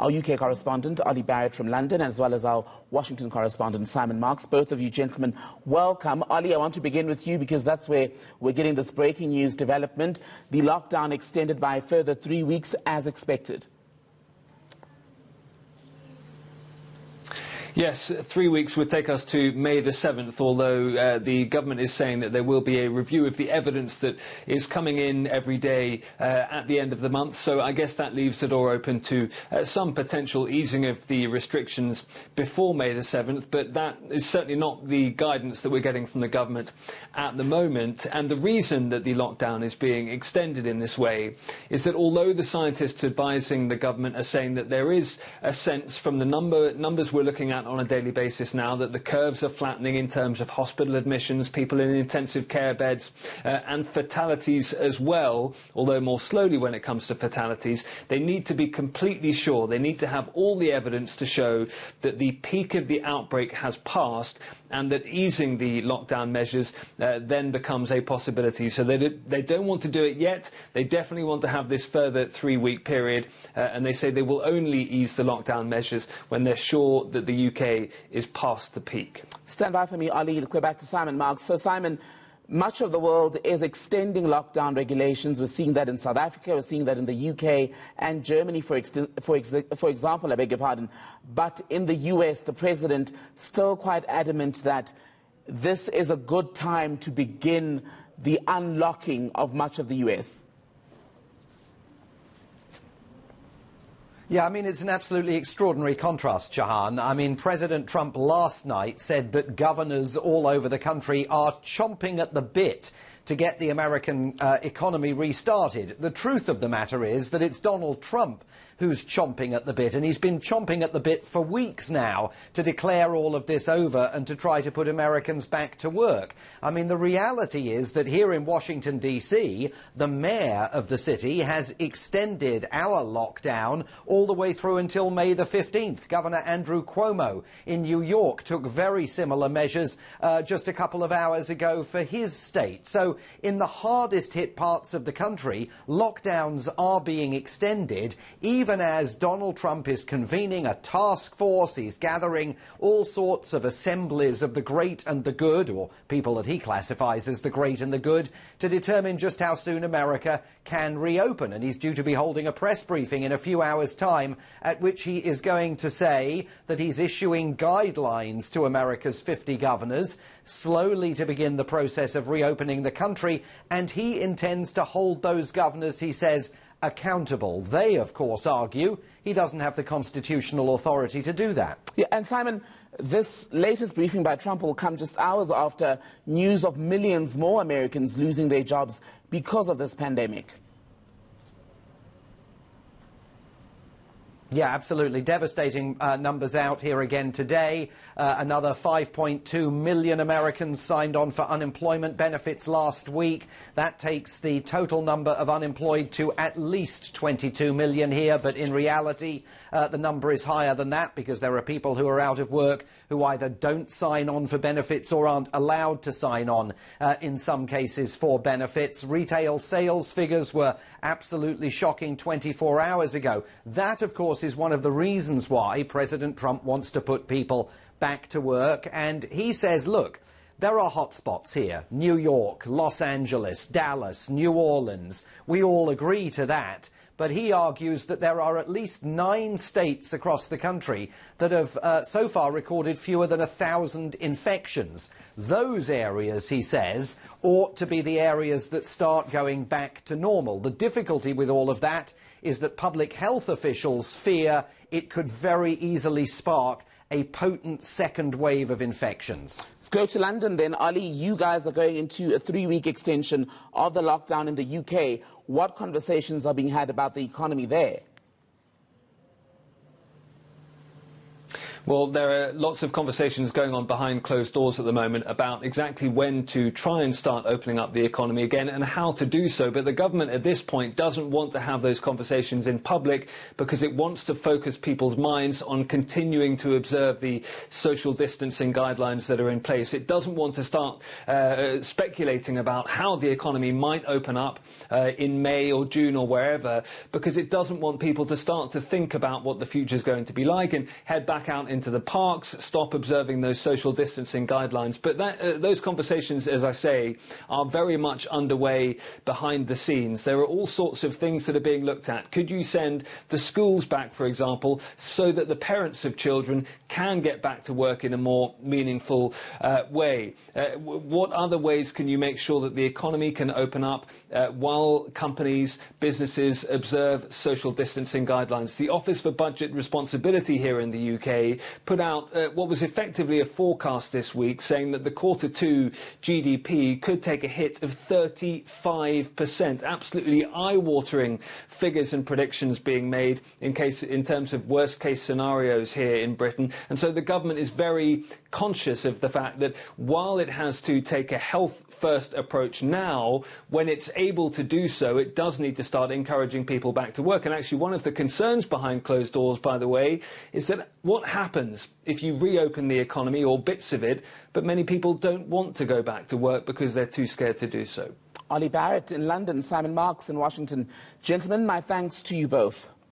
our UK correspondent Olly Barratt from London, as well as our Washington correspondent Simon Marks. Both of you gentlemen, welcome. Olly, I want to begin with you because that's where we're getting this breaking news development. The lockdown extended by a further 3 weeks as expected. Yes, 3 weeks would take us to May the 7th, although the government is saying that there will be a review of the evidence that is coming in every day at the end of the month. So I guess that leaves the door open to some potential easing of the restrictions before May the 7th, but that is certainly not the guidance that we're getting from the government at the moment. And the reason that the lockdown is being extended in this way is that although the scientists advising the government are saying that there is a sense from the numbers we're looking at on a daily basis now that the curves are flattening in terms of hospital admissions, people in intensive care beds and fatalities as well, although more slowly when it comes to fatalities. They need to be completely sure, they need to have all the evidence to show that the peak of the outbreak has passed and that easing the lockdown measures then becomes a possibility. So they don't want to do it yet. They definitely want to have this further 3-week period and they say they will only ease the lockdown measures when they're sure that the UK is past the peak. Stand by for me, Olly. Let's go back to Simon Marks. So, Simon, much of the world is extending lockdown regulations. We're seeing that in South Africa, we're seeing that in the UK and Germany, for example, I beg your pardon. But in the US, the president still quite adamant that this is a good time to begin the unlocking of much of the US. Yeah, I mean, it's an absolutely extraordinary contrast, Jahan. I mean, President Trump last night said that governors all over the country are chomping at the bit to get the American economy restarted. The truth of the matter is that it's Donald Trump who's chomping at the bit, and he's been chomping at the bit for weeks now to declare all of this over and to try to put Americans back to work. I mean, the reality is that here in Washington, D.C., the mayor of the city has extended our lockdown all the way through until May the 15th. Governor Andrew Cuomo in New York took very similar measures just a couple of hours ago for his state. So in the hardest hit parts of the country, lockdowns are being extended, even as Donald Trump is convening a task force. He's gathering all sorts of assemblies of the great and the good, or people that he classifies as the great and the good, to determine just how soon America can reopen. And he's due to be holding a press briefing in a few hours' time, at which he is going to say that he's issuing guidelines to America's 50 governors, slowly to begin the process of reopening the country, and he intends to hold those governors, he says, accountable. They, of course, argue he doesn't have the constitutional authority to do that. Yeah, and Simon, this latest briefing by Trump will come just hours after news of millions more Americans losing their jobs because of this pandemic. Yeah, absolutely. Devastating numbers out here again today. Another 5.2 million Americans signed on for unemployment benefits last week. That takes the total number of unemployed to at least 22 million here. But in reality, the number is higher than that because there are people who are out of work who either don't sign on for benefits or aren't allowed to sign on in some cases for benefits. Retail sales figures were absolutely shocking 24 hours ago. That, of course, is one of the reasons why President Trump wants to put people back to work. And he says, look, there are hotspots here. New York, Los Angeles, Dallas, New Orleans. We all agree to that. But he argues that there are at least 9 states across the country that have so far recorded fewer than 1,000 infections. Those areas, he says, ought to be the areas that start going back to normal. The difficulty with all of that is that public health officials fear it could very easily spark a potent second wave of infections. Let's go to London then. Olly, you guys are going into a 3-week extension of the lockdown in the UK. What conversations are being had about the economy there? Well, there are lots of conversations going on behind closed doors at the moment about exactly when to try and start opening up the economy again and how to do so. But the government at this point doesn't want to have those conversations in public because it wants to focus people's minds on continuing to observe the social distancing guidelines that are in place. It doesn't want to start speculating about how the economy might open up in May or June or wherever, because it doesn't want people to start to think about what the future is going to be like and head back out into the parks, stop observing those social distancing guidelines. But those conversations, as I say, are very much underway behind the scenes. There are all sorts of things that are being looked at. Could you send the schools back, for example, so that the parents of children can get back to work in a more meaningful way? What other ways can you make sure that the economy can open up while companies, businesses observe social distancing guidelines? The Office for Budget Responsibility here in the UK put out what was effectively a forecast this week saying that the Q2 GDP could take a hit of 35%. Absolutely eye-watering figures and predictions being made in terms of worst-case scenarios here in Britain. And so the government is very conscious of the fact that while it has to take a health-first approach now, when it's able to do so, it does need to start encouraging people back to work. And actually, one of the concerns behind closed doors, by the way, is that what happens if you reopen the economy or bits of it, but many people don't want to go back to work because they're too scared to do so? Olly Barratt in London, Simon Marks in Washington. Gentlemen, my thanks to you both.